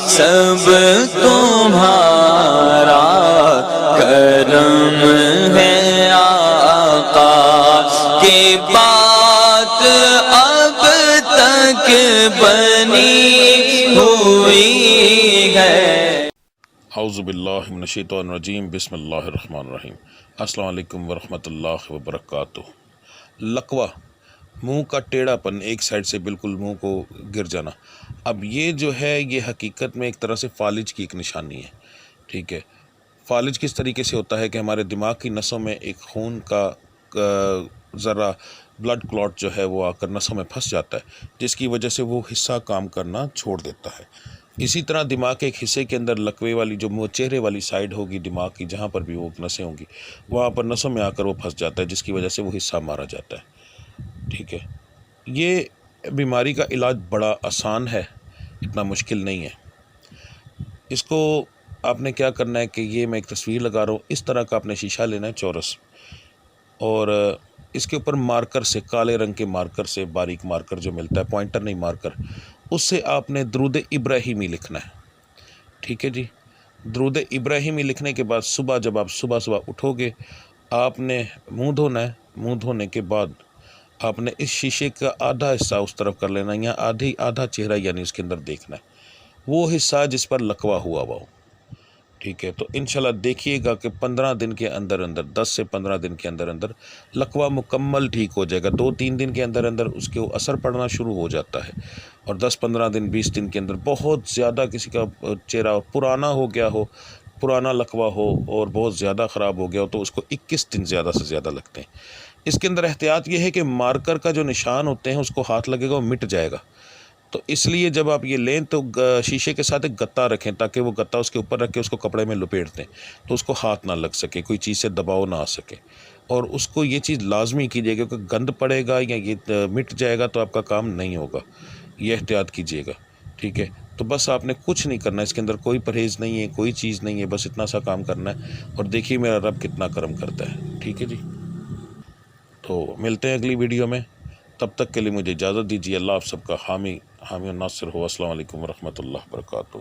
سب تمہارا کرم ہے آقا کی بات اب تک بنی ہوئی ہے۔ اعوذ باللہ من الشیطان الرجیم، بسم اللہ الرحمن الرحیم۔ السلام علیکم ورحمۃ اللہ وبرکاتہ۔ لقوہ، منہ کا ٹیڑھا پن، ایک سائڈ سے بالکل منہ کو گر جانا، اب یہ جو ہے یہ حقیقت میں ایک طرح سے فالج کی ایک نشانی ہے، ٹھیک ہے۔ فالج کس طریقے سے ہوتا ہے کہ ہمارے دماغ کی نسوں میں ایک خون کا ذرہ بلڈ کلاٹ جو ہے وہ آ کر نسوں میں پھنس جاتا ہے، جس کی وجہ سے وہ حصہ کام کرنا چھوڑ دیتا ہے۔ اسی طرح دماغ کے ایک حصے کے اندر لقوے والی جو چہرے والی سائڈ ہوگی دماغ کی، جہاں پر بھی وہ نسیں ہوں گی، وہاں پر نسوں میں آ کر وہ پھنس جاتا ہے، جس کی وجہ سے وہ حصہ مارا جاتا ہے، ٹھیک ہے۔ یہ بیماری کا علاج بڑا آسان ہے، اتنا مشکل نہیں ہے۔ اس کو آپ نے کیا کرنا ہے کہ یہ میں ایک تصویر لگا رہا ہوں، اس طرح کا آپ نے شیشہ لینا ہے چورس، اور اس کے اوپر مارکر سے، کالے رنگ کے مارکر سے، باریک مارکر جو ملتا ہے، پوائنٹر نہیں مارکر، اس سے آپ نے درود ابراہیمی لکھنا ہے، ٹھیک ہے جی۔ درود ابراہیمی لکھنے کے بعد صبح جب آپ صبح اٹھو گے، آپ نے منہ دھونا ہے، منہ دھونے کے بعد آپ نے اس شیشے کا آدھا حصہ اس طرف کر لینا ہے، یا آدھا چہرہ یعنی اس کے اندر دیکھنا ہے، وہ حصہ جس پر لقوہ ہوا ہو، ٹھیک ہے۔ تو انشاءاللہ دیکھیے گا کہ 15 دن کے اندر 10 سے 15 دن کے اندر لقوہ مکمل ٹھیک ہو جائے گا۔ 2-3 دن کے اندر اس کے اثر پڑنا شروع ہو جاتا ہے، اور 10-15 دن 20 دن کے اندر بہت زیادہ کسی کا چہرہ پرانا ہو گیا ہو، پرانا لقوہ ہو اور بہت زیادہ خراب ہو گیا ہو، تو اس کو 21 دن زیادہ سے زیادہ لگتے ہیں۔ اس کے اندر احتیاط یہ ہے کہ مارکر کا جو نشان ہوتے ہیں اس کو ہاتھ لگے گا وہ مٹ جائے گا، تو اس لیے جب آپ یہ لیں تو شیشے کے ساتھ ایک گتا رکھیں، تاکہ وہ گتا اس کے اوپر رکھ کے اس کو کپڑے میں لپیٹ دیں، تو اس کو ہاتھ نہ لگ سکے، کوئی چیز سے دباؤ نہ آ سکے۔ اور اس کو یہ چیز لازمی کیجیے گا کہ گند پڑے گا یا یہ مٹ جائے گا تو آپ کا کام نہیں ہوگا، یہ احتیاط کیجیے گا، ٹھیک ہے۔ تو بس آپ نے کچھ نہیں کرنا، اس کے اندر کوئی پرہیز نہیں ہے، کوئی چیز نہیں ہے، بس اتنا سا کام کرنا ہے، اور دیکھیے میرا رب کتنا کرم کرتا ہے، ٹھیک ہے جی۔ تو ملتے ہیں اگلی ویڈیو میں، تب تک کے لیے مجھے اجازت دیجیے۔ اللہ آپ سب کا حامی و ناصر ہو۔ السلام علیکم ورحمۃ اللہ وبرکاتہ۔